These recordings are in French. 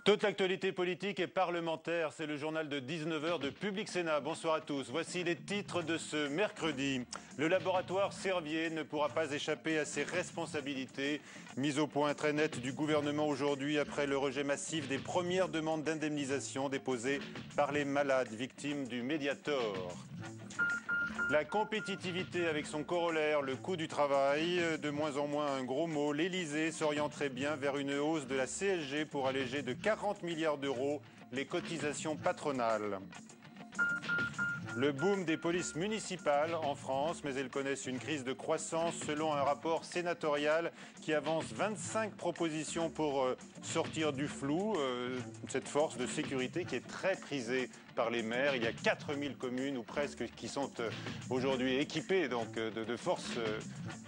Toute l'actualité politique et parlementaire, c'est le journal de 19 h de Public Sénat. Bonsoir à tous. Voici les titres de ce mercredi. Le laboratoire Servier ne pourra pas échapper à ses responsabilités. Mise au point très nette du gouvernement aujourd'hui après le rejet massif des premières demandes d'indemnisation déposées par les malades victimes du Mediator. La compétitivité avec son corollaire, le coût du travail, de moins en moins un gros mot. L'Élysée s'orienterait bien vers une hausse de la CSG pour alléger de 40 milliards d'euros les cotisations patronales. Le boom des polices municipales en France, mais elles connaissent une crise de croissance selon un rapport sénatorial qui avance 25 propositions pour sortir du flou. Cette force de sécurité qui est très prisée par les maires. Il y a 4000 communes ou presque qui sont aujourd'hui équipées donc, de forces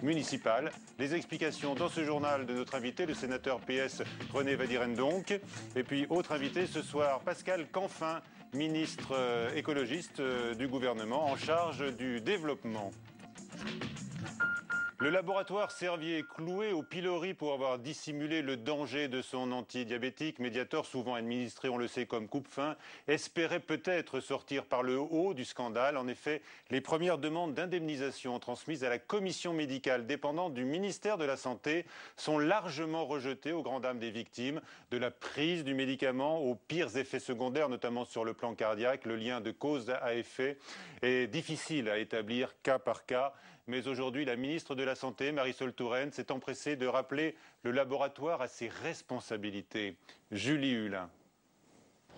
municipales. Les explications dans ce journal de notre invité, le sénateur PS René Vandirenendomck. Et puis autre invité ce soir, Pascal Canfin, ministre écologiste du gouvernement en charge du développement. Le laboratoire Servier, cloué au pilori pour avoir dissimulé le danger de son antidiabétique, Mediator, souvent administré, on le sait, comme coupe-faim, espérait peut-être sortir par le haut du scandale. En effet, les premières demandes d'indemnisation transmises à la commission médicale dépendante du ministère de la Santé sont largement rejetées aux grandes dames des victimes, de la prise du médicament aux pires effets secondaires, notamment sur le plan cardiaque. Le lien de cause à effet est difficile à établir cas par cas. Mais aujourd'hui, la ministre de la Santé, Marisol Touraine, s'est empressée de rappeler le laboratoire à ses responsabilités. Julie Hulin.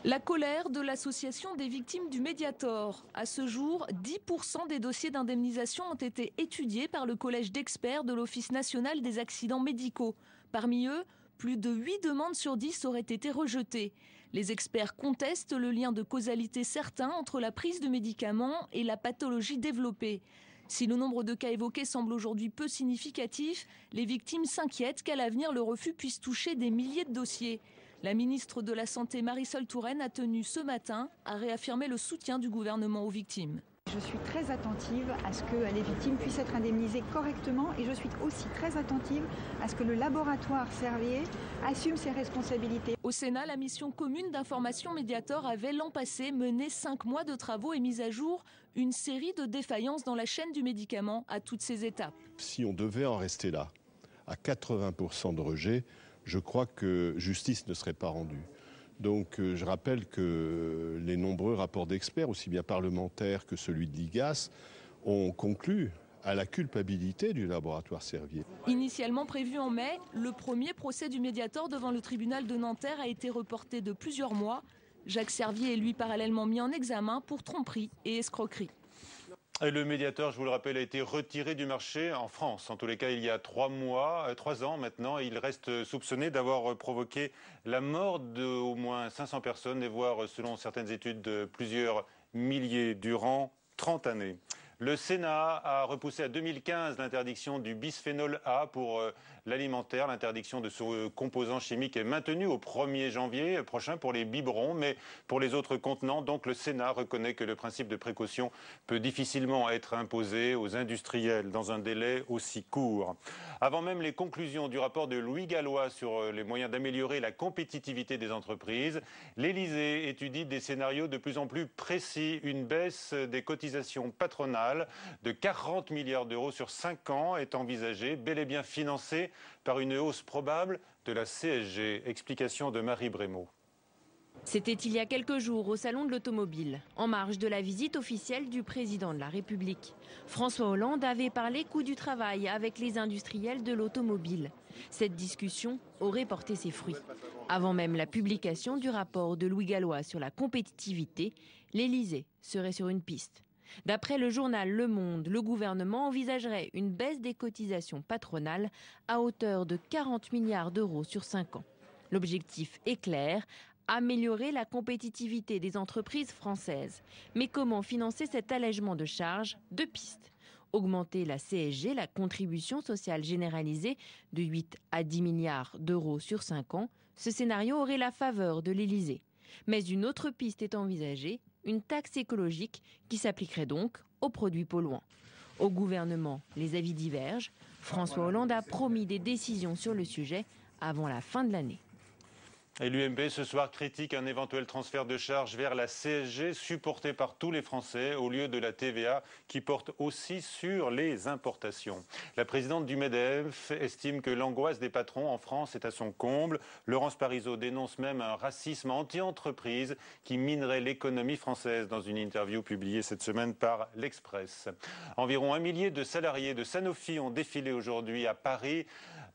La colère de l'association des victimes du Mediator. À ce jour, 10% des dossiers d'indemnisation ont été étudiés par le collège d'experts de l'Office national des accidents médicaux. Parmi eux, plus de 8 demandes sur 10 auraient été rejetées. Les experts contestent le lien de causalité certain entre la prise de médicaments et la pathologie développée. Si le nombre de cas évoqués semble aujourd'hui peu significatif, les victimes s'inquiètent qu'à l'avenir le refus puisse toucher des milliers de dossiers. La ministre de la Santé Marisol Touraine a tenu ce matin à réaffirmer le soutien du gouvernement aux victimes. Je suis très attentive à ce que les victimes puissent être indemnisées correctement et je suis aussi très attentive à ce que le laboratoire Servier assume ses responsabilités. Au Sénat, la mission commune d'information Mediator avait l'an passé mené 5 mois de travaux et mis à jour une série de défaillances dans la chaîne du médicament à toutes ses étapes. Si on devait en rester là, à 80% de rejet, je crois que justice ne serait pas rendue. Donc je rappelle que les nombreux rapports d'experts, aussi bien parlementaires que celui de l'IGAS, ont conclu à la culpabilité du laboratoire Servier. Initialement prévu en mai, le premier procès du Mediator devant le tribunal de Nanterre a été reporté de plusieurs mois. Jacques Servier est lui parallèlement mis en examen pour tromperie et escroquerie. Et le Mediator, je vous le rappelle, a été retiré du marché en France. En tous les cas, il y a 3 ans maintenant. Il reste soupçonné d'avoir provoqué la mort d'au moins 500 personnes et voire, selon certaines études, de plusieurs milliers durant 30 années. Le Sénat a repoussé à 2015 l'interdiction du bisphénol A pour l'alimentaire. L'interdiction de ce composant chimique est maintenue au 1er janvier prochain pour les biberons, mais pour les autres contenants. Donc le Sénat reconnaît que le principe de précaution peut difficilement être imposé aux industriels dans un délai aussi court. Avant même les conclusions du rapport de Louis Gallois sur les moyens d'améliorer la compétitivité des entreprises, l'Élysée étudie des scénarios de plus en plus précis. Une baisse des cotisations patronales de 40 milliards d'euros sur 5 ans est envisagée, bel et bien financée par une hausse probable de la CSG. Explication de Marie Brémaud. C'était il y a quelques jours au Salon de l'Automobile, en marge de la visite officielle du président de la République. François Hollande avait parlé coût du travail avec les industriels de l'automobile. Cette discussion aurait porté ses fruits. Avant même la publication du rapport de Louis Gallois sur la compétitivité, l'Élysée serait sur une piste. D'après le journal Le Monde, le gouvernement envisagerait une baisse des cotisations patronales à hauteur de 40 milliards d'euros sur 5 ans. L'objectif est clair, améliorer la compétitivité des entreprises françaises. Mais comment financer cet allègement de charges? 2 pistes. Augmenter la CSG, la contribution sociale généralisée, de 8 à 10 milliards d'euros sur 5 ans. Ce scénario aurait la faveur de l'Élysée. Mais une autre piste est envisagée, une taxe écologique qui s'appliquerait donc aux produits polluants. Au gouvernement, les avis divergent. François Hollande a promis des décisions sur le sujet avant la fin de l'année. Et l'UMP ce soir critique un éventuel transfert de charges vers la CSG supporté par tous les Français au lieu de la TVA qui porte aussi sur les importations. La présidente du MEDEF estime que l'angoisse des patrons en France est à son comble. Laurence Parisot dénonce même un racisme anti-entreprise qui minerait l'économie française dans une interview publiée cette semaine par l'Express. Environ 1 millier de salariés de Sanofi ont défilé aujourd'hui à Paris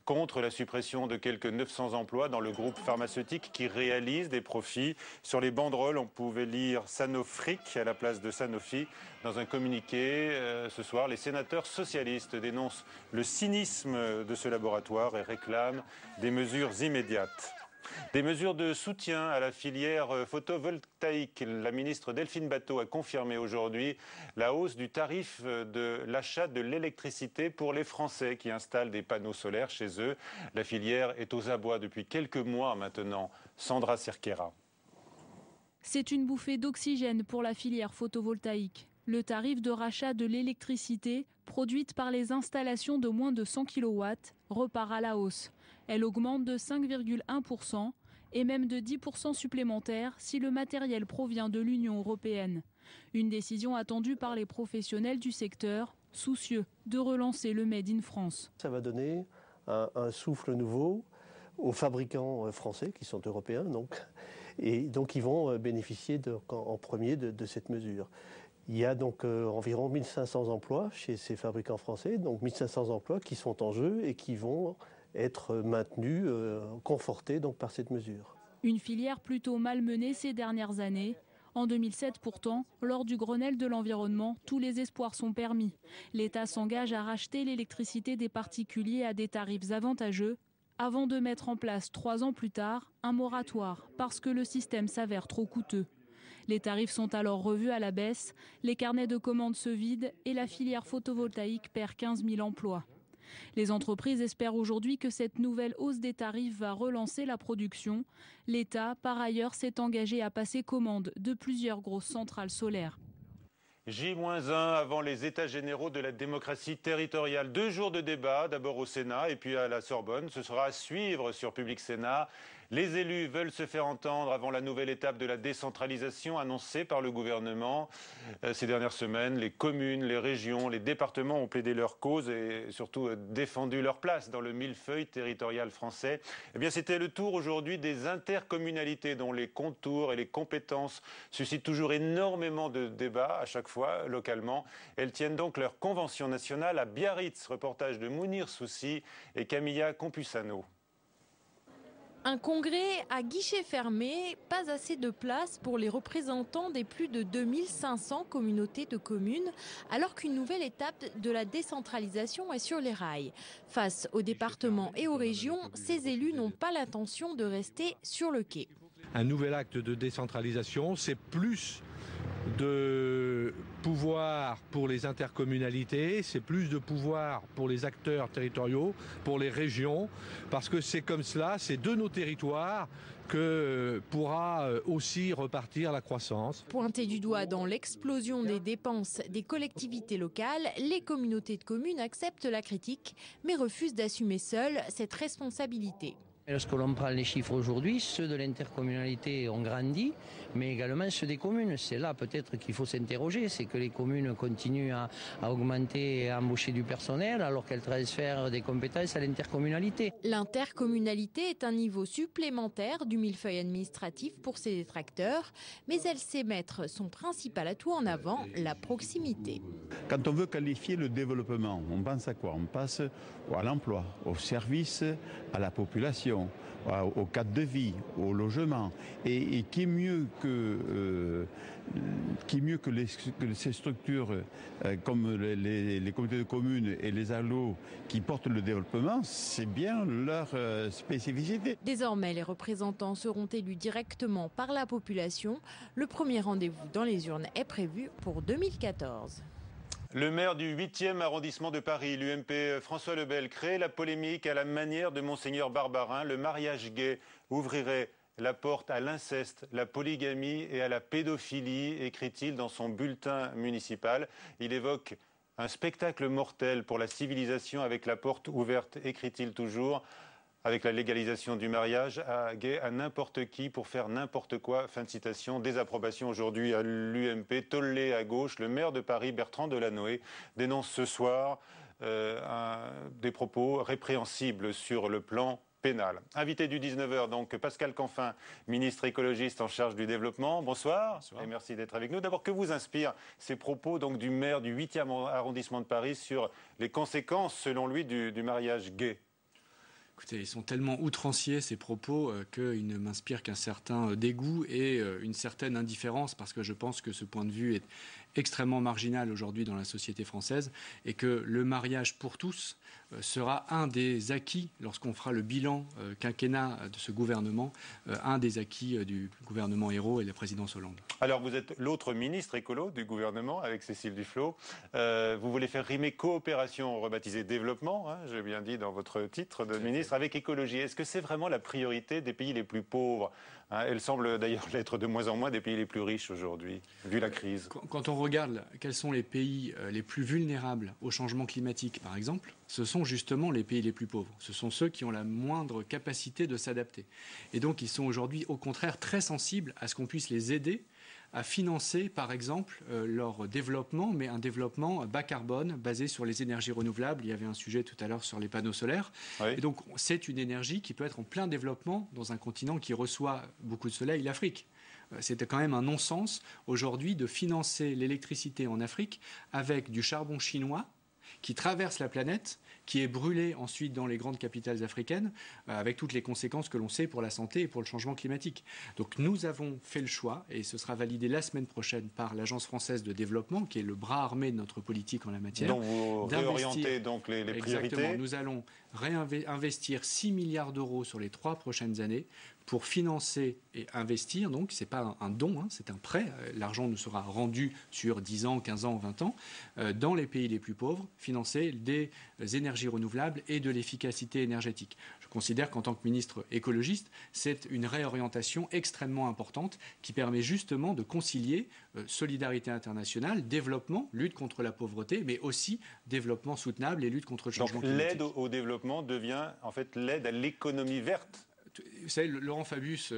contre la suppression de quelques 900 emplois dans le groupe pharmaceutique qui réalise des profits. Sur les banderoles, on pouvait lire Sanofric à la place de Sanofi. Dans un communiqué, ce soir, les sénateurs socialistes dénoncent le cynisme de ce laboratoire et réclament des mesures immédiates. Des mesures de soutien à la filière photovoltaïque. La ministre Delphine Batho a confirmé aujourd'hui la hausse du tarif de l'achat de l'électricité pour les Français qui installent des panneaux solaires chez eux. La filière est aux abois depuis quelques mois maintenant. Sandra Cerquera. C'est une bouffée d'oxygène pour la filière photovoltaïque. Le tarif de rachat de l'électricité produite par les installations de moins de 100 kW repart à la hausse. Elle augmente de 5,1% et même de 10% supplémentaires si le matériel provient de l'Union européenne. Une décision attendue par les professionnels du secteur, soucieux de relancer le Made in France. Ça va donner un souffle nouveau aux fabricants français qui sont européens et donc ils vont bénéficier en premier de cette mesure. Il y a donc environ 1500 emplois chez ces fabricants français, donc 1500 emplois qui sont en jeu et qui vont être maintenus, confortés donc par cette mesure. Une filière plutôt malmenée ces dernières années. En 2007 pourtant, lors du Grenelle de l'environnement, tous les espoirs sont permis. L'État s'engage à racheter l'électricité des particuliers à des tarifs avantageux, avant de mettre en place 3 ans plus tard un moratoire, parce que le système s'avère trop coûteux. Les tarifs sont alors revus à la baisse, les carnets de commandes se vident et la filière photovoltaïque perd 15 000 emplois. Les entreprises espèrent aujourd'hui que cette nouvelle hausse des tarifs va relancer la production. L'État, par ailleurs, s'est engagé à passer commande de plusieurs grosses centrales solaires. J-1 avant les États généraux de la démocratie territoriale. 2 jours de débat, d'abord au Sénat et puis à la Sorbonne. Ce sera à suivre sur Public Sénat. Les élus veulent se faire entendre avant la nouvelle étape de la décentralisation annoncée par le gouvernement. Ces dernières semaines, les communes, les régions, les départements ont plaidé leur cause et surtout défendu leur place dans le millefeuille territorial français. Eh bien, c'était le tour aujourd'hui des intercommunalités dont les contours et les compétences suscitent toujours énormément de débats à chaque fois localement. Elles tiennent donc leur convention nationale à Biarritz. Reportage de Mounir Soussi et Camilla Campusano. Un congrès à guichet fermé, pas assez de place pour les représentants des plus de 2500 communautés de communes, alors qu'une nouvelle étape de la décentralisation est sur les rails. Face aux départements et aux régions, ces élus n'ont pas l'intention de rester sur le quai. Un nouvel acte de décentralisation, c'est plus de pouvoir pour les intercommunalités, c'est plus de pouvoir pour les acteurs territoriaux, pour les régions, parce que c'est comme cela, c'est de nos territoires que pourra aussi repartir la croissance. Pointé du doigt dans l'explosion des dépenses des collectivités locales, les communautés de communes acceptent la critique, mais refusent d'assumer seules cette responsabilité. Lorsque l'on prend les chiffres aujourd'hui, ceux de l'intercommunalité ont grandi, mais également ceux des communes. C'est là peut-être qu'il faut s'interroger, c'est que les communes continuent à augmenter et à embaucher du personnel alors qu'elles transfèrent des compétences à l'intercommunalité. L'intercommunalité est un niveau supplémentaire du millefeuille administratif pour ses détracteurs, mais elle sait mettre son principal atout en avant, la proximité. Quand on veut qualifier le développement, on pense à quoi? On pense à l'emploi, aux services, à la population, au cadre de vie, au logement. Et qui mieux que ces structures comme les comités de communes et les ALO qui portent le développement, c'est bien leur spécificité. Désormais, les représentants seront élus directement par la population. Le premier rendez-vous dans les urnes est prévu pour 2014. Le maire du 8e arrondissement de Paris, l'UMP François Lebel, crée la polémique à la manière de Monseigneur Barbarin. Le mariage gay ouvrirait la porte à l'inceste, la polygamie et à la pédophilie, écrit-il dans son bulletin municipal. Il évoque un spectacle mortel pour la civilisation avec la porte ouverte, écrit-il toujours, avec la légalisation du mariage gay à n'importe qui pour faire n'importe quoi. Fin de citation. Désapprobation aujourd'hui à l'UMP, tollé à gauche. Le maire de Paris, Bertrand Delanoë, dénonce ce soir des propos répréhensibles sur le plan pénal. Invité du 19h, donc Pascal Canfin, ministre écologiste en charge du développement. Bonsoir. Bonsoir. Et merci d'être avec nous. D'abord, que vous inspirent ces propos donc, du maire du 8e arrondissement de Paris sur les conséquences, selon lui, du mariage gay? Écoutez, ils sont tellement outranciers, ces propos, qu'ils ne m'inspirent qu'un certain dégoût et une certaine indifférence, parce que je pense que ce point de vue est extrêmement marginal aujourd'hui dans la société française et que le mariage pour tous sera un des acquis, lorsqu'on fera le bilan quinquennat de ce gouvernement, un des acquis du gouvernement Ayrault et de la présidence Hollande. Alors vous êtes l'autre ministre écolo du gouvernement avec Cécile Duflot. Vous voulez faire rimer coopération rebaptisée développement, hein, j'ai bien dit dans votre titre de ministre, avec écologie. Est-ce que c'est vraiment la priorité des pays les plus pauvres, hein? Elle semble d'ailleurs l'être de moins en moins des pays les plus riches aujourd'hui, vu la crise. Quand on regarde quels sont les pays les plus vulnérables au changement climatique, par exemple, ce sont justement les pays les plus pauvres. Ce sont ceux qui ont la moindre capacité de s'adapter. Et donc, ils sont aujourd'hui, au contraire, très sensibles à ce qu'on puisse les aider à financer, par exemple, leur développement, mais un développement bas carbone, basé sur les énergies renouvelables. Il y avait un sujet tout à l'heure sur les panneaux solaires. Oui. Et donc, c'est une énergie qui peut être en plein développement dans un continent qui reçoit beaucoup de soleil, l'Afrique. C'était quand même un non-sens aujourd'hui de financer l'électricité en Afrique avec du charbon chinois qui traverse la planète, qui est brûlé ensuite dans les grandes capitales africaines, avec toutes les conséquences que l'on sait pour la santé et pour le changement climatique. Donc nous avons fait le choix, et ce sera validé la semaine prochaine par l'Agence française de développement, qui est le bras armé de notre politique en la matière. Donc vous réorientez donc les priorités. Exactement. Nous allons réinvestir 6 milliards d'euros sur les 3 prochaines années pour financer et investir. Donc, ce n'est pas un don, hein, c'est un prêt. L'argent nous sera rendu sur 10 ans, 15 ans, 20 ans, dans les pays les plus pauvres, financer des énergies renouvelables et de l'efficacité énergétique. Je considère qu'en tant que ministre écologiste, c'est une réorientation extrêmement importante qui permet justement de concilier solidarité internationale, développement, lutte contre la pauvreté, mais aussi développement soutenable et lutte contre le changement climatique. L'aide au développement devient en fait l'aide à l'économie verte. Vous savez, Laurent Fabius,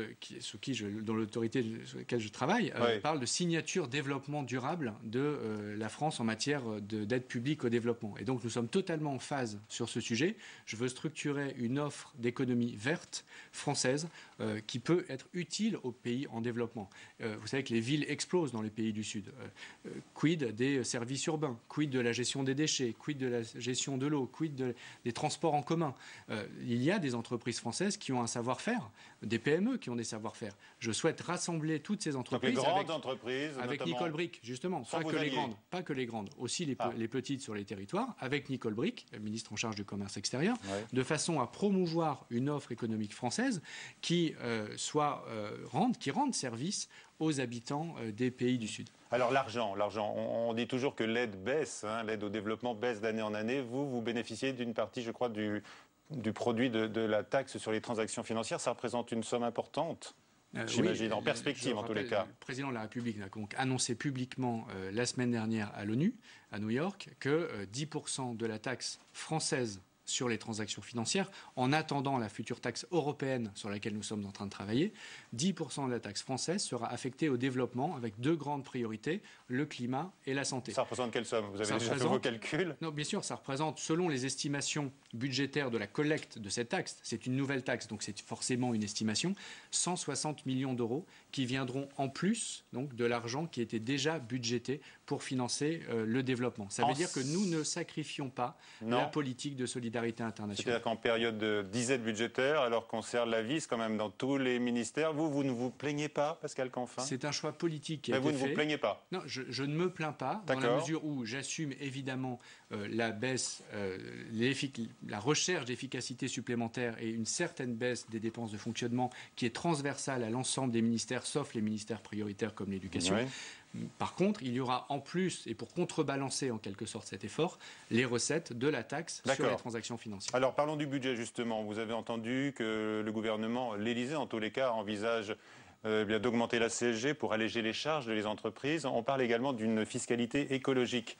dans l'autorité sur laquelle je travaille, parle de signature développement durable de la France en matière d'aide publique au développement. Et donc nous sommes totalement en phase sur ce sujet. Je veux structurer une offre d'économie verte française qui peut être utile aux pays en développement. Vous savez que les villes explosent dans les pays du Sud. Quid des services urbains? Quid de la gestion des déchets? Quid de la gestion de l'eau? Quid des transports en commun? Il y a des entreprises françaises qui ont un savoir-faire, des PME qui ont des savoir-faire. Je souhaite rassembler toutes ces entreprises. Donc les grandes entreprises, avec Nicole Bricq, justement, pas que les grandes, aussi les petites sur les territoires, avec Nicole Bricq, ministre en charge du commerce extérieur, de façon à promouvoir une offre économique française qui rende service aux habitants des pays du Sud. Alors l'argent, on dit toujours que l'aide baisse, hein, l'aide au développement baisse d'année en année. Vous bénéficiez d'une partie, je crois, du produit de la taxe sur les transactions financières. Ça représente une somme importante, j'imagine, en perspective en tous les cas. Le président de la République a donc annoncé publiquement la semaine dernière à l'ONU, à New York, que 10% de la taxe française sur les transactions financières, en attendant la future taxe européenne sur laquelle nous sommes en train de travailler, 10% de la taxe française sera affectée au développement avec 2 grandes priorités, le climat et la santé. Ça représente quelle somme? Vous avez déjà fait vos calculs? Non, bien sûr, ça représente, selon les estimations budgétaires de la collecte de cette taxe, c'est une nouvelle taxe, donc c'est forcément une estimation, 160 millions d'euros qui viendront en plus donc, de l'argent qui était déjà budgété pour financer le développement. Ça veut dire que nous ne sacrifions pas la politique de solidarité internationale. C'est-à-dire qu'en période de disette budgétaire, alors qu'on serre la vis quand même dans tous les ministères, vous ne vous plaignez pas, Pascal Canfin? C'est un choix politique qui a été fait. Mais vous ne vous plaignez pas? Non, je ne me plains pas, dans la mesure où j'assume évidemment la baisse, la recherche d'efficacité supplémentaire et une certaine baisse des dépenses de fonctionnement qui est transversale à l'ensemble des ministères, sauf les ministères prioritaires comme l'éducation. Oui. Par contre, il y aura en plus, et pour contrebalancer en quelque sorte cet effort, les recettes de la taxe sur les transactions financières. Alors parlons du budget justement. Vous avez entendu que le gouvernement, l'Élysée en tous les cas, envisage d'augmenter la CSG pour alléger les charges des entreprises. On parle également d'une fiscalité écologique.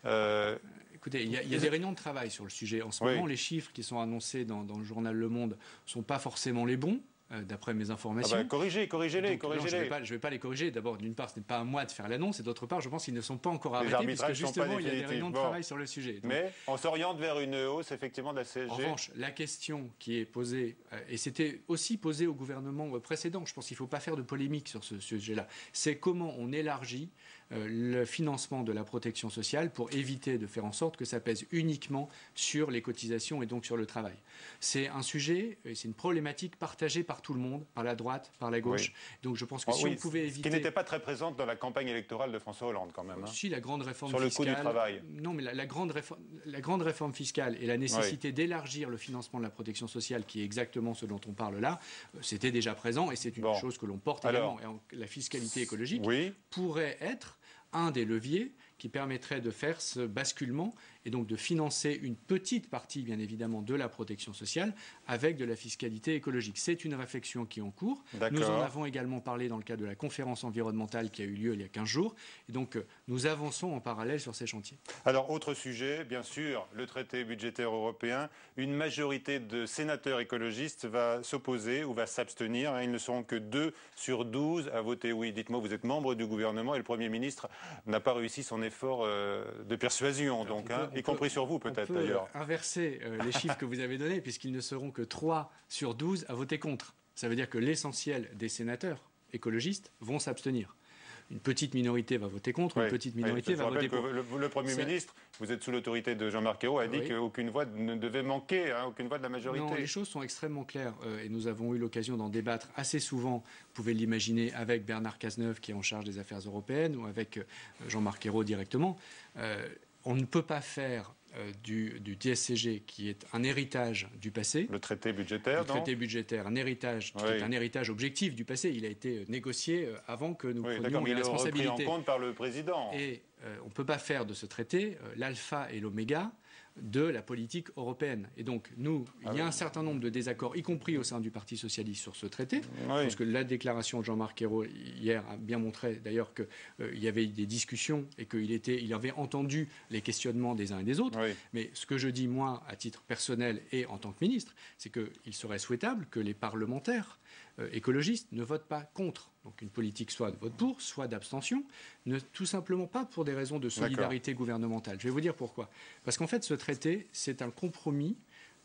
Écoutez, il y a des réunions de travail sur le sujet. En ce moment, les chiffres qui sont annoncés dans le journal Le Monde ne sont pas forcément les bons. D'après mes informations. Corrigez-les. Je ne vais pas les corriger. D'abord, d'une part, ce n'est pas à moi de faire l'annonce, et d'autre part, je pense qu'ils ne sont pas encore arrêtés, puisque justement, il y a des réunions de travail sur le sujet. Donc, mais on s'oriente vers une hausse, effectivement, de la CSG. En revanche, la question qui est posée, et c'était aussi posé au gouvernement précédent, je pense qu'il ne faut pas faire de polémique sur ce sujet-là, c'est comment on élargit le financement de la protection sociale pour éviter de faire en sorte que ça pèse uniquement sur les cotisations et donc sur le travail. C'est un sujet, c'est une problématique partagée par tout le monde, par la droite, par la gauche. Donc je pense que si on pouvait éviter... Ce qui n'était pas très présente dans la campagne électorale de François Hollande quand même. Si, la grande réforme fiscale... Sur le coût du travail. Non, mais la grande réforme fiscale et la nécessité d'élargir le financement de la protection sociale, qui est exactement ce dont on parle là, c'était déjà présent et c'est une chose que l'on porte également. Et la fiscalité écologique pourrait être un des leviers qui permettrait de faire ce basculement et donc de financer une petite partie, bien évidemment, de la protection sociale avec de la fiscalité écologique. C'est une réflexion qui est en cours. Nous en avons également parlé dans le cadre de la conférence environnementale qui a eu lieu il y a 15 jours. Et donc, nous avançons en parallèle sur ces chantiers. Alors, autre sujet, bien sûr, le traité budgétaire européen. Une majorité de sénateurs écologistes va s'opposer ou va s'abstenir. Ils ne seront que 2 sur 12 à voter oui. Dites-moi, vous êtes membre du gouvernement et le Premier ministre n'a pas réussi son effort de persuasion, donc, y compris sur vous peut-être d'ailleurs. On peut inverser les chiffres que vous avez donnés, puisqu'ils ne seront que 3 sur 12 à voter contre. Ça veut dire que l'essentiel des sénateurs écologistes vont s'abstenir. Une petite minorité va voter contre, une petite minorité va voter pour. Le Premier ministre, vous êtes sous l'autorité de Jean-Marc Ayrault, a dit qu'aucune voix ne devait manquer, aucune voix de la majorité. Non, les choses sont extrêmement claires et nous avons eu l'occasion d'en débattre assez souvent, vous pouvez l'imaginer, avec Bernard Cazeneuve qui est en charge des affaires européennes ou avec Jean-Marc Ayrault directement. On ne peut pas faire du TSCG, qui est un héritage du passé. Le traité budgétaire, Le traité budgétaire, un héritage qui est un héritage objectif du passé. Il a été négocié avant que nous prenions les responsabilités. Il est pris en compte par le président. Et on ne peut pas faire de ce traité l'alpha et l'oméga de la politique européenne. Et donc, il y a un certain nombre de désaccords, y compris au sein du Parti socialiste, sur ce traité. Parce que la déclaration de Jean-Marc Ayrault hier a bien montré d'ailleurs qu'il y avait des discussions et qu'il avait entendu les questionnements des uns et des autres. Mais ce que je dis, moi, à titre personnel et en tant que ministre, c'est qu'il serait souhaitable que les parlementaires écologistes ne votent pas contre. Donc une politique soit de vote pour, soit d'abstention, tout simplement pas pour des raisons de solidarité gouvernementale. Je vais vous dire pourquoi. Parce qu'en fait, ce traité, c'est un compromis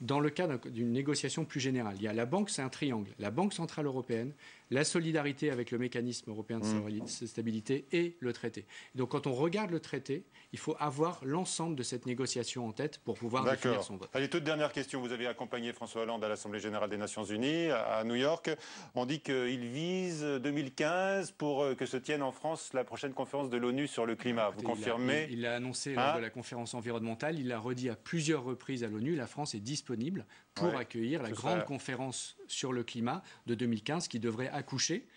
dans le cadre d'une négociation plus générale. Il y a la banque, c'est un triangle. La Banque centrale européenne, la solidarité avec le mécanisme européen de stabilité et le traité. Donc quand on regarde le traité, il faut avoir l'ensemble de cette négociation en tête pour pouvoir définir son vote. Allez, toute dernière question. Vous avez accompagné François Hollande à l'Assemblée générale des Nations Unies, à New York. On dit qu'il vise 2015 pour que se tienne en France la prochaine conférence de l'ONU sur le climat. Vous confirmez? Il l'a annoncé lors de la conférence environnementale. Il l'a redit à plusieurs reprises à l'ONU. La France est disponible pour accueillir la grande conférence sur le climat de 2015 qui devrait accoucher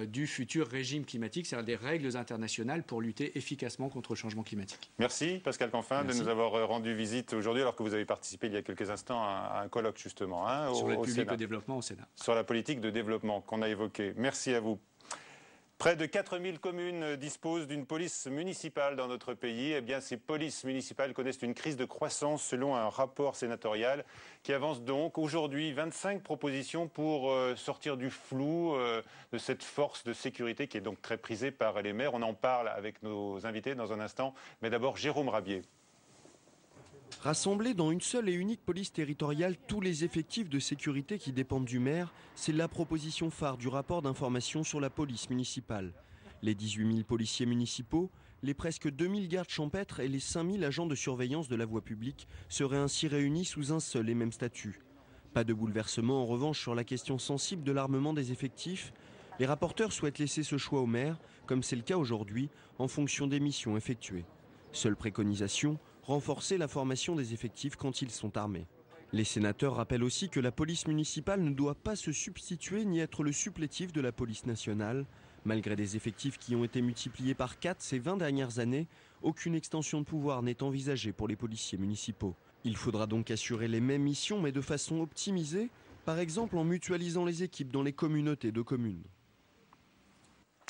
du futur régime climatique, c'est-à-dire des règles internationales pour lutter efficacement contre le changement climatique. Merci Pascal Canfin de nous avoir rendu visite aujourd'hui, alors que vous avez participé il y a quelques instants à un colloque justement sur l'aide publique au développement au Sénat. Sur la politique de développement qu'on a évoquée. Merci à vous. Près de 4000 communes disposent d'une police municipale dans notre pays. Eh bien, ces polices municipales connaissent une crise de croissance selon un rapport sénatorial qui avance donc aujourd'hui 25 propositions pour sortir du flou de cette force de sécurité qui est donc très prisée par les maires. On en parle avec nos invités dans un instant. Mais d'abord, Jérôme Rabier. Rassembler dans une seule et unique police territoriale tous les effectifs de sécurité qui dépendent du maire, c'est la proposition phare du rapport d'information sur la police municipale. Les 18 000 policiers municipaux, les presque 2 000 gardes champêtres et les 5 000 agents de surveillance de la voie publique seraient ainsi réunis sous un seul et même statut. Pas de bouleversement en revanche sur la question sensible de l'armement des effectifs. Les rapporteurs souhaitent laisser ce choix au maire, comme c'est le cas aujourd'hui, en fonction des missions effectuées. Seule préconisation, renforcer la formation des effectifs quand ils sont armés. Les sénateurs rappellent aussi que la police municipale ne doit pas se substituer ni être le supplétif de la police nationale. Malgré des effectifs qui ont été multipliés par 4 ces 20 dernières années, aucune extension de pouvoir n'est envisagée pour les policiers municipaux. Il faudra donc assurer les mêmes missions mais de façon optimisée, par exemple en mutualisant les équipes dans les communautés de communes.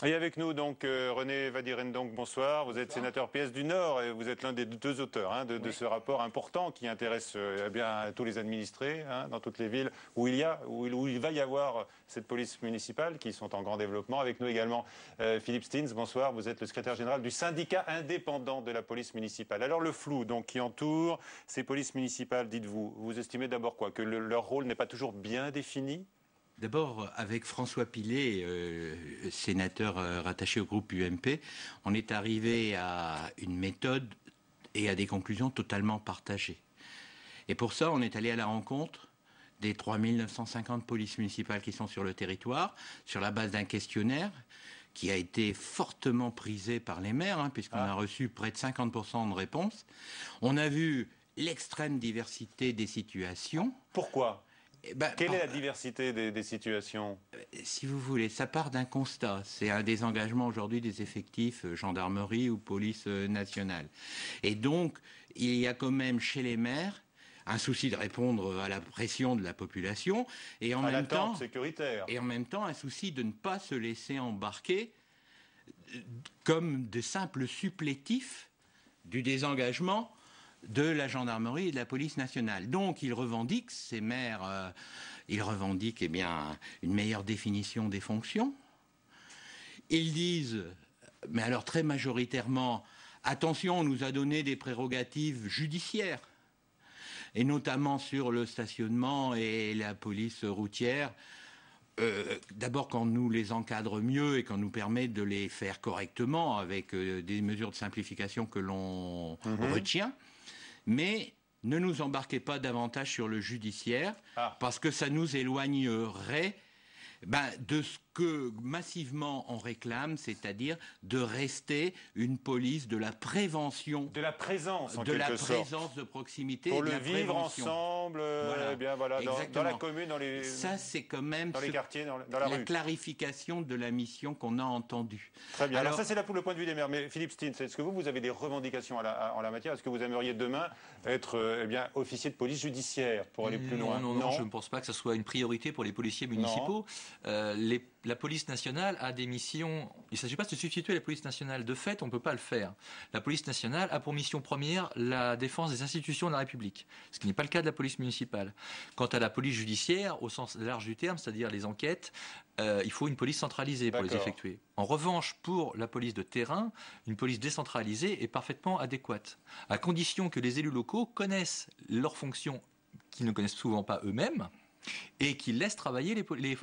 Et avec nous donc René Wadirendonck, bonsoir. Vous êtes sénateur PS du Nord et vous êtes l'un des deux auteurs de ce rapport important qui intéresse bien tous les administrés dans toutes les villes où il va y avoir cette police municipale qui sont en grand développement. Avec nous également Philippe Stins, bonsoir. Vous êtes le secrétaire général du syndicat indépendant de la police municipale. Alors le flou donc qui entoure ces polices municipales, dites-vous, vous estimez d'abord quoi? Que leur rôle n'est pas toujours bien défini? D'abord, avec François Pillet, sénateur rattaché au groupe UMP, on est arrivé à une méthode et à des conclusions totalement partagées. Et pour ça, on est allé à la rencontre des 3950 polices municipales qui sont sur le territoire, sur la base d'un questionnaire qui a été fortement prisé par les maires, puisqu'on a reçu près de 50% de réponses. On a vu l'extrême diversité des situations. Pourquoi ? Quelle est la diversité des situations? Si vous voulez, ça part d'un constat. C'est un désengagement aujourd'hui des effectifs gendarmerie ou police nationale. Et donc, il y a quand même chez les maires un souci de répondre à la pression de la population et en même temps sécuritaire. Et en même temps un souci de ne pas se laisser embarquer comme de simples supplétifs du désengagement de la gendarmerie et de la police nationale. Donc ils revendiquent, ces maires, ils revendiquent une meilleure définition des fonctions. Ils disent, mais alors très majoritairement, attention, on nous a donné des prérogatives judiciaires, et notamment sur le stationnement et la police routière. D'abord quand nous les encadre mieux et qu'on nous permet de les faire correctement avec des mesures de simplification que l'on retient. Mais ne nous embarquez pas davantage sur le judiciaire, parce que ça nous éloignerait de ce que massivement on réclame, c'est-à-dire de rester une police de la prévention. De la présence, en de la quelque sorte. présence de proximité. Pour et de le la vivre prévention. ensemble, dans la commune, dans les Ça, c'est quand même dans les quartiers, dans la rue. Clarification de la mission qu'on a entendue. Très bien. Alors ça, c'est là pour le point de vue des maires. Mais Philippe Stins, est-ce que vous avez des revendications en la matière? Est-ce que vous aimeriez demain être officier de police judiciaire pour aller plus loin? Non, je ne pense pas que ce soit une priorité pour les policiers municipaux. La police nationale a des missions. Il ne s'agit pas de se substituer à la police nationale. De fait, on ne peut pas le faire. La police nationale a pour mission première la défense des institutions de la République, ce qui n'est pas le cas de la police municipale. Quant à la police judiciaire, au sens large du terme, c'est-à-dire les enquêtes, il faut une police centralisée pour les effectuer. En revanche, pour la police de terrain, une police décentralisée est parfaitement adéquate, à condition que les élus locaux connaissent leurs fonctions qu'ils ne connaissent souvent pas eux-mêmes, et qui laisse travailler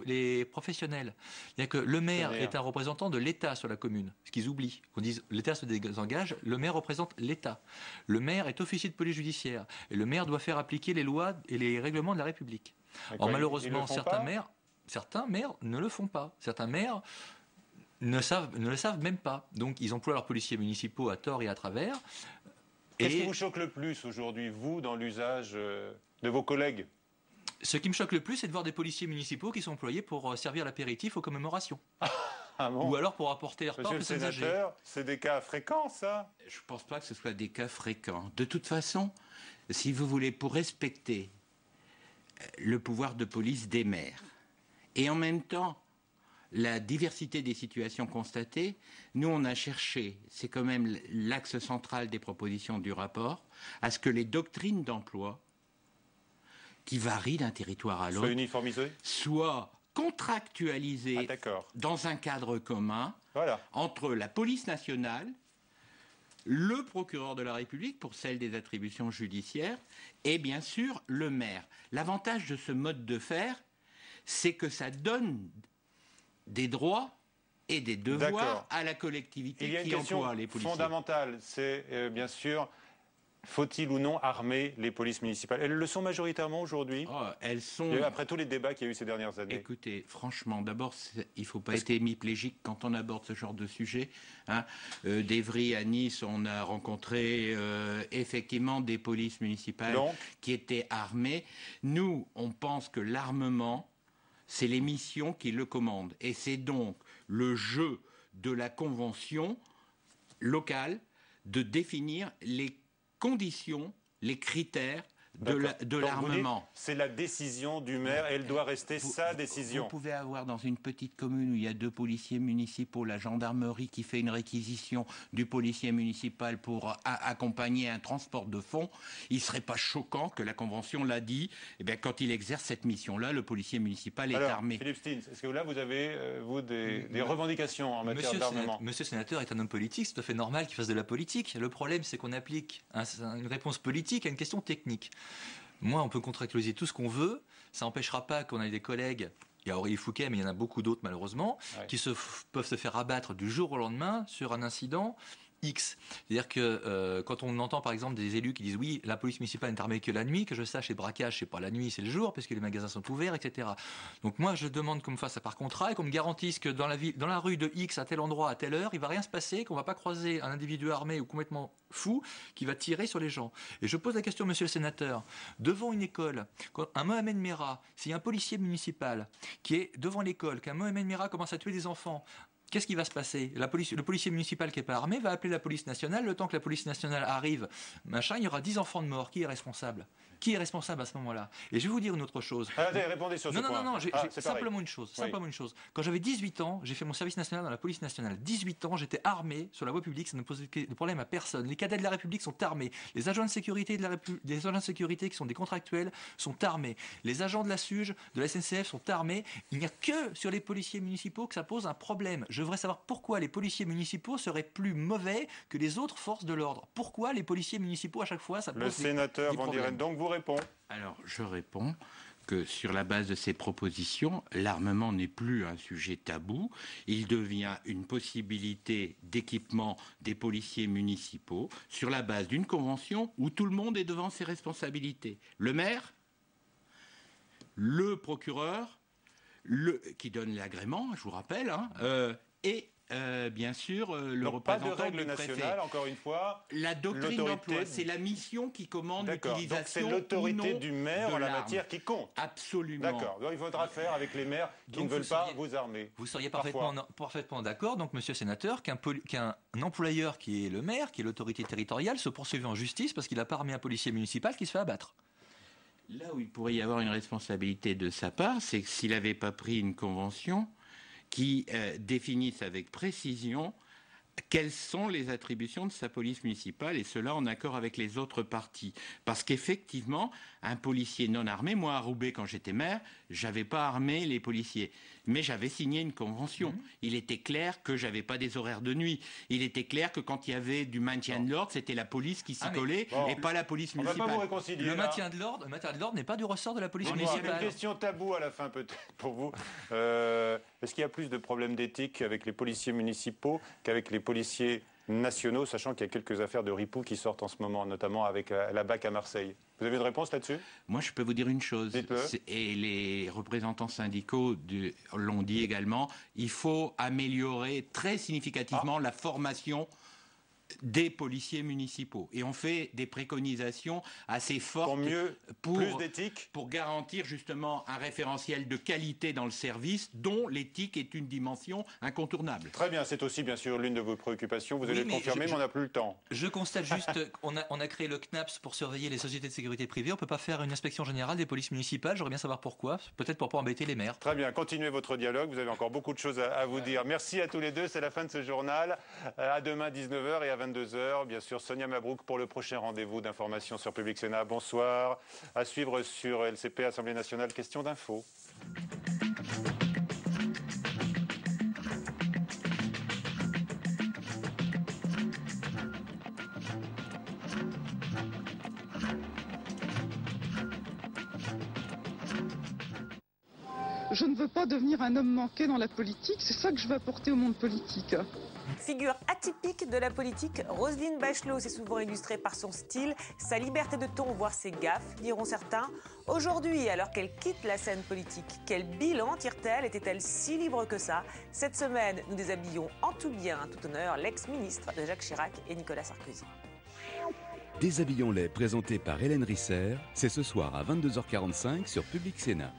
les professionnels. C'est-à-dire que le maire est un représentant de l'État sur la commune, ce qu'ils oublient. On dit l'État se désengage, le maire représente l'État. Le maire est officier de police judiciaire, et le maire doit faire appliquer les lois et les règlements de la République. Or malheureusement, certains maires ne le font pas. Certains maires ne le savent même pas. Donc ils emploient leurs policiers municipaux à tort et à travers. Qu'est-ce qui vous choque le plus aujourd'hui, vous, dans l'usage de vos collègues? Ce qui me choque le plus, c'est de voir des policiers municipaux qui sont employés pour servir l'apéritif aux commémorations. Ou alors pour apporter leur part aux personnes âgées. C'est des cas fréquents, ça? Je ne pense pas que ce soit des cas fréquents. De toute façon, si vous voulez, pour respecter le pouvoir de police des maires, et en même temps la diversité des situations constatées, nous on a cherché, c'est quand même l'axe central des propositions du rapport, à ce que les doctrines d'emploi qui varient d'un territoire à l'autre, soit contractualisées dans un cadre commun entre la police nationale, le procureur de la République pour celle des attributions judiciaires et bien sûr le maire. L'avantage de ce mode de faire, c'est que ça donne des droits et des devoirs à la collectivité qui emploie les policiers. Il y a une question fondamentale, c'est bien sûr... Faut-il ou non armer les polices municipales? Elles le sont majoritairement aujourd'hui. Elles sont... Après tous les débats qu'il y a eu ces dernières années. Écoutez, franchement, d'abord, il ne faut pas être hémiplégique quand on aborde ce genre de sujet. D'Evry à Nice, on a rencontré effectivement des polices municipales qui étaient armées. Nous, on pense que l'armement, c'est les missions qui le commandent. Et c'est donc le jeu de la convention locale de définir les conditions, les critères de l'armement. C'est la décision du maire et elle doit rester sa décision. Vous pouvez avoir dans une petite commune où il y a 2 policiers municipaux, la gendarmerie qui fait une réquisition du policier municipal pour accompagner un transport de fonds. Il ne serait pas choquant que la Convention l'a dit, eh bien, quand il exerce cette mission-là, le policier municipal est armé. Philippe Stins, est-ce que là vous avez des revendications en matière d'armement? Monsieur le sénateur est un homme politique, c'est tout à fait normal qu'il fasse de la politique. Le problème, c'est qu'on applique une réponse politique à une question technique. Moi, on peut contractualiser tout ce qu'on veut, ça n'empêchera pas qu'on ait des collègues, il y a Aurélie Fouquet, mais il y en a beaucoup d'autres malheureusement, qui peuvent se faire abattre du jour au lendemain sur un incident X. C'est-à-dire que quand on entend par exemple des élus qui disent oui, la police municipale n'est armée que la nuit, que je sache, les braquages, c'est pas la nuit, c'est le jour, parce que les magasins sont ouverts, etc. Donc moi, je demande qu'on me fasse ça par contrat et qu'on me garantisse que dans la rue de X, à tel endroit, à telle heure, il va rien se passer, qu'on va pas croiser un individu armé ou complètement fou qui va tirer sur les gens. Et je pose la question, monsieur le sénateur, devant une école, quand un Mohamed Merah, s'il y a un policier municipal qui est devant l'école, qu'un Mohamed Merah commence à tuer des enfants, qu'est-ce qui va se passer? Le policier municipal qui n'est pas armé va appeler la police nationale. Le temps que la police nationale arrive, machin, il y aura 10 enfants de mort. Qui est responsable? Qui est responsable à ce moment-là? Et je vais vous dire une autre chose. Allez, répondez sur ce point. Non, j'ai simplement une chose. Simplement une chose. Quand j'avais 18 ans, j'ai fait mon service national dans la police nationale. 18 ans, j'étais armé sur la voie publique, ça ne posait de problème à personne. Les cadets de la République sont armés. Les agents de sécurité des agents de sécurité qui sont des contractuels sont armés. Les agents de la SUGE, de la SNCF sont armés. Il n'y a que sur les policiers municipaux que ça pose un problème. Je voudrais savoir pourquoi les policiers municipaux seraient plus mauvais que les autres forces de l'ordre. Pourquoi les policiers municipaux, à chaque fois, ça pose Le sénateur Van Dieren, donc vous répond. Alors, je réponds que sur la base de ces propositions, l'armement n'est plus un sujet tabou. Il devient une possibilité d'équipement des policiers municipaux sur la base d'une convention où tout le monde est devant ses responsabilités. Le maire, le procureur, qui donne l'agrément, je vous rappelle, et bien sûr, le représentant pas de règle du préfet. nationale, encore une fois. La doctrine d'emploi, c'est la mission qui commande l'utilisation. Donc c'est l'autorité du maire en la matière qui compte. Absolument. D'accord. Donc il faudra faire avec les maires qui ne veulent pas vous armer. Vous seriez parfaitement d'accord, donc, monsieur le sénateur, qu'un employeur qui est le maire, qui est l'autorité territoriale, se poursuive en justice parce qu'il n'a pas armé un policier municipal qui se fait abattre. Là où il pourrait y avoir une responsabilité de sa part, c'est que s'il n'avait pas pris une convention qui définissent avec précision quelles sont les attributions de sa police municipale, et cela en accord avec les autres partis. Parce qu'effectivement, un policier non armé, moi à Roubaix quand j'étais maire, j'avais pas armé les policiers, mais j'avais signé une convention. Il était clair que j'avais pas des horaires de nuit. Il était clair que quand il y avait du maintien de l'ordre, c'était la police qui s'y collait et pas la police municipale. On va pas vous réconcilier. Le maintien de l'ordre n'est pas du ressort de la police municipale. Une question taboue à la fin peut-être pour vous. Est-ce qu'il y a plus de problèmes d'éthique avec les policiers municipaux qu'avec les policiers nationaux, sachant qu'il y a quelques affaires de ripoux qui sortent en ce moment, notamment avec la BAC à Marseille? Vous avez une réponse là-dessus? Moi, je peux vous dire une chose, et les représentants syndicaux l'ont dit également, il faut améliorer très significativement la formation des policiers municipaux. Et on fait des préconisations assez fortes plus d'éthique, pour garantir justement un référentiel de qualité dans le service dont l'éthique est une dimension incontournable. Très bien, c'est aussi bien sûr l'une de vos préoccupations. Vous allez le confirmer, mais on n'a plus le temps. Je constate juste qu'on a créé le CNAPS pour surveiller les sociétés de sécurité privée. On ne peut pas faire une inspection générale des polices municipales. J'aimerais bien savoir pourquoi. Peut-être pour pas embêter les maires. Très bien, continuez votre dialogue. Vous avez encore beaucoup de choses à vous dire. Merci à tous les deux. C'est la fin de ce journal. À demain 19h et à 22h. Bien sûr, Sonia Mabrouk pour le prochain rendez-vous d'information sur Public Sénat. Bonsoir. À suivre sur LCP, Assemblée nationale, question d'info. Je ne veux pas devenir un homme manqué dans la politique, c'est ça que je veux apporter au monde politique. Figure atypique de la politique, Roselyne Bachelot s'est souvent illustrée par son style, sa liberté de ton, voire ses gaffes, diront certains. Aujourd'hui, alors qu'elle quitte la scène politique, quel bilan tire-t-elle? Était-elle si libre que ça? Cette semaine, nous déshabillons en tout bien, en tout honneur, l'ex-ministre de Jacques Chirac et Nicolas Sarkozy. Déshabillons-les, présenté par Hélène Risser, c'est ce soir à 22h45 sur Public Sénat.